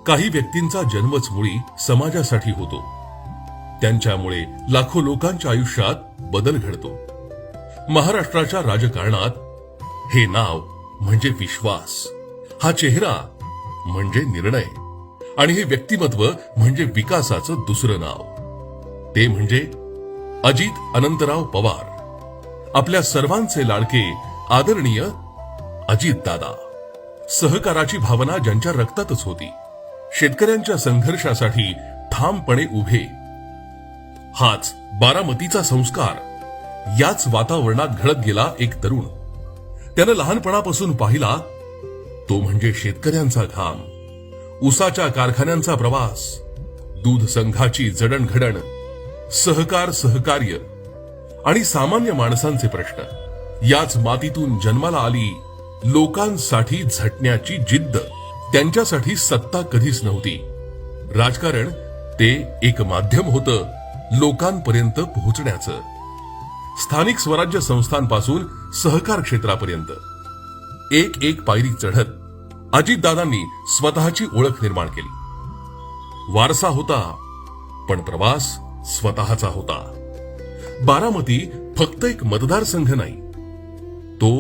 काही व्यक्तींचा जन्मच मुळी समाजासाठी होतो. त्यांच्यामुळे लाखो लोकांच्या आयुष्यात बदल घडतो. महाराष्ट्राच्या राजकारणात हे नाव म्हणजे विश्वास, हा चेहरा म्हणजे निर्णय आणि हे व्यक्तिमत्व म्हणजे विकासाचं दुसरं नाव. ते म्हणजे अजित अनंतराव पवार, आपल्या सर्वांचे लाडके आदरणीय अजितदादा. सहकाराची भावना ज्यांच्या रक्तातच होती, शेतकऱ्यांच्या संघर्षासाठी ठामपणे उभे. हाच बारामतीचा संस्कार. याच वातावरणात घडत गेला एक तरुण. त्यानं लहानपणापासून पाहिला तो म्हणजे शेतकऱ्यांचा घाम, ऊसाच्या कारखान्यांचा प्रवास, दूध संघाची जडणघडण, सहकार्य आणि सामान्य माणसांचे प्रश्न. याच मातीतून जन्माला आली लोकांसाठी झटण्याची जिद्द. त्यांच्यासाठी सत्ता कधीच नव्हती. राजकारण ते एक माध्यम होतं लोकांपर्यंत पोहोचण्याचं. स्थानिक स्वराज्य संस्थांपासून सहकार क्षेत्रापर्यंत एक एक पायरी चढत अजितदादांनी स्वतःची ओळख निर्माण केली. वारसा होता, पण प्रवास स्वतःचा होता. बारामती फक्त एक मतदारसंघ नाही, तो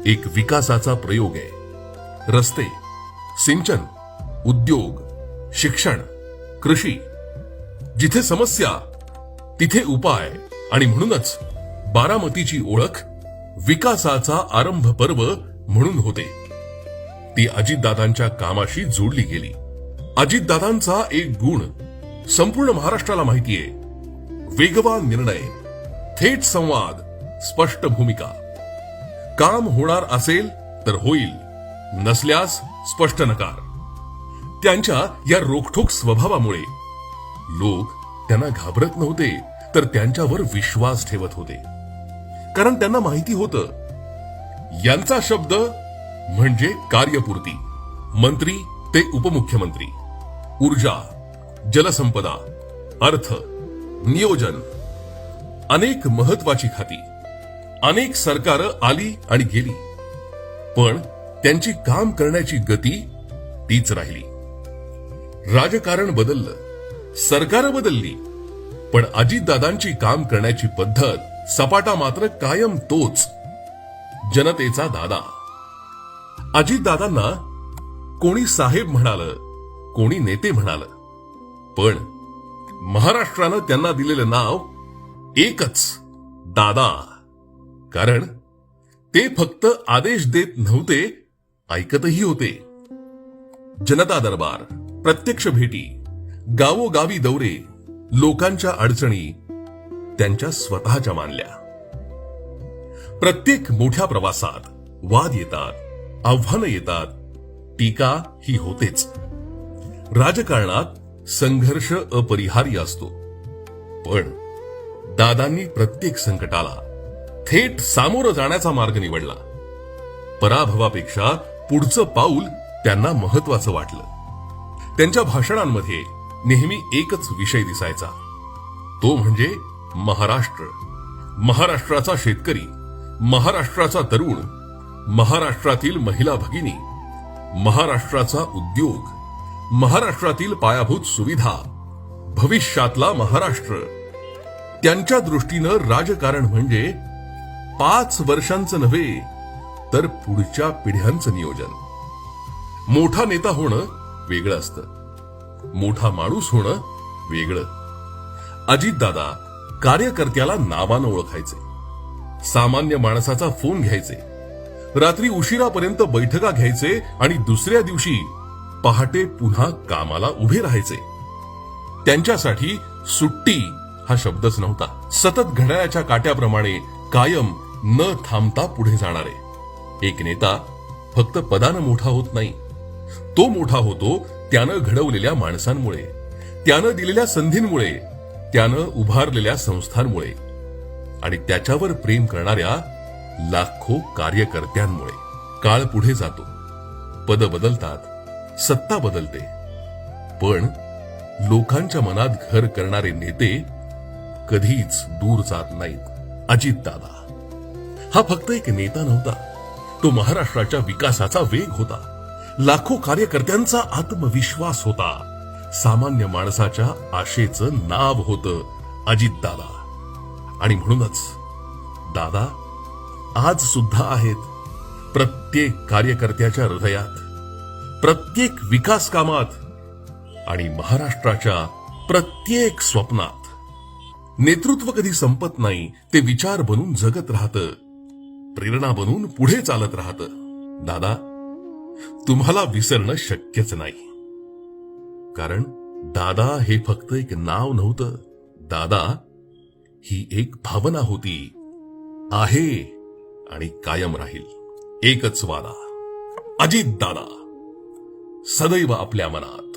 एक विकासाचा प्रयोग आहे. रस्ते, सिंचन, उद्योग, शिक्षण, कृषी, जिथे समस्या तिथे उपाय. आणि म्हणूनच बारामतीची ओळख विकासाचा आरंभ पर्व म्हणून होते. ती अजितदादांच्या कामाशी जोडली गेली. अजितदादांचा एक गुण संपूर्ण महाराष्ट्राला माहितीये: वेगवान निर्णय, थेट संवाद, स्पष्ट भूमिका. काम होणार असेल तर होईल, नसल्यास स्पष्ट नकार. त्यांच्या या रोखठोक स्वभावामुळे लोक त्यांना घाबरत नव्हते, तर त्यांच्यावर विश्वास ठेवत होते. कारण त्यांना माहिती होतं, यांचा शब्द म्हणजे कार्यपूर्ती. मंत्री ते उपमुख्यमंत्री, ऊर्जा, जलसंपदा, अर्थ, नियोजन, अनेक महत्वाची खाती. अनेक सरकारं आली आणि गेली, पण त्यांची काम करण्याची गती तीच राहिली. राजकारण बदललं, सरकार बदलली, पण अजितदादांची काम करण्याची पद्धत, सपाटा मात्र कायम तोच: जनतेचा दादा. अजितदादांना कोणी साहेब म्हणालं, कोणी नेते म्हणालं, पण महाराष्ट्रानं त्यांना दिलेलं नाव एकच: दादा. कारण ते फक्त आदेश देत नव्हते, ऐकतही होते. जनता दरबार, प्रत्यक्ष भेटी, गावोगावी दौरे, लोकांच्या अडचणी त्यांच्या स्वतःच्या मानल्या. प्रत्येक मोठ्या प्रवासात वाद येतात, आव्हानं येतात, टीका ही होतेच. राजकारणात संघर्ष अपरिहार्य असतो, पण दादांनी प्रत्येक संकटाला थेट सामोरं जाण्याचा मार्ग निवडला. पराभवापेक्षा पुढचं पाऊल त्यांना महत्वाचं वाटलं. त्यांच्या भाषणांमध्ये नेहमी एकच विषय दिसायचा, तो म्हणजे महाराष्ट्र. महाराष्ट्राचा शेतकरी, महाराष्ट्राचा तरुण, महाराष्ट्रातील महिला भगिनी, महाराष्ट्राचा उद्योग, महाराष्ट्रातील पायाभूत सुविधा, भविष्यातला महाराष्ट्र. त्यांच्या दृष्टीनं राजकारण म्हणजे 5 वर्षांचं नव्हे, तर पुढच्या पिढ्यांचं नियोजन. मोठा नेता होणं वेगळं असतं, मोठा माणूस होणं वेगळं. अजितदादा कार्यकर्त्याला नावानं ओळखायचे, सामान्य माणसाचा फोन घ्यायचे, रात्री उशिरापर्यंत बैठका घ्यायचे आणि दुसऱ्या दिवशी पहाटे पुन्हा कामाला उभे राहायचे. त्यांच्यासाठी सुट्टी हा शब्दच नव्हता. सतत घड्याळाच्या काट्याप्रमाणे कायम न थांबता पुढे जाणारे. एक नेता फक्त पदानं मोठा होत नाही, तो मोठा होतो त्यानं घडवलेल्या माणसांमुळे, त्यानं दिलेल्या संधींमुळे, त्यानं उभारलेल्या संस्थांमुळे आणि त्याच्यावर प्रेम करणाऱ्या लाखो कार्यकर्त्यांमुळे. काळ पुढे जातो, पद बदलतात, सत्ता बदलते, पण लोकांच्या मनात घर करणारे नेते कधीच दूर जात नाहीत. अजितदादा हा फक्त एक नेता नव्हता, तो महाराष्ट्राच्या विकासाचा वेग होता. लाखो कार्यकर्त्यांचा आत्मविश्वास होता. सामान्य माणसाच्या आशेचं नाव होतं अजितदादा. आणि म्हणूनच दादा आज सुद्धा आहेत प्रत्येक कार्यकर्त्याच्या हृदयात, प्रत्येक विकास कामात आणि महाराष्ट्राच्या प्रत्येक स्वप्नात. नेतृत्व कधी संपत नाही, ते विचार बनून जगत राहतं, प्रेरणा बनून पुढे चालत राहतं. दादा, तुम्हाला विसरणं शक्यच नाही. कारण दादा हे फक्त एक नाव नव्हतं. दादा ही एक भावना होती, आहे आणि कायम राहील. एकच वादा, अजितदादा सदैव आपल्या मनात.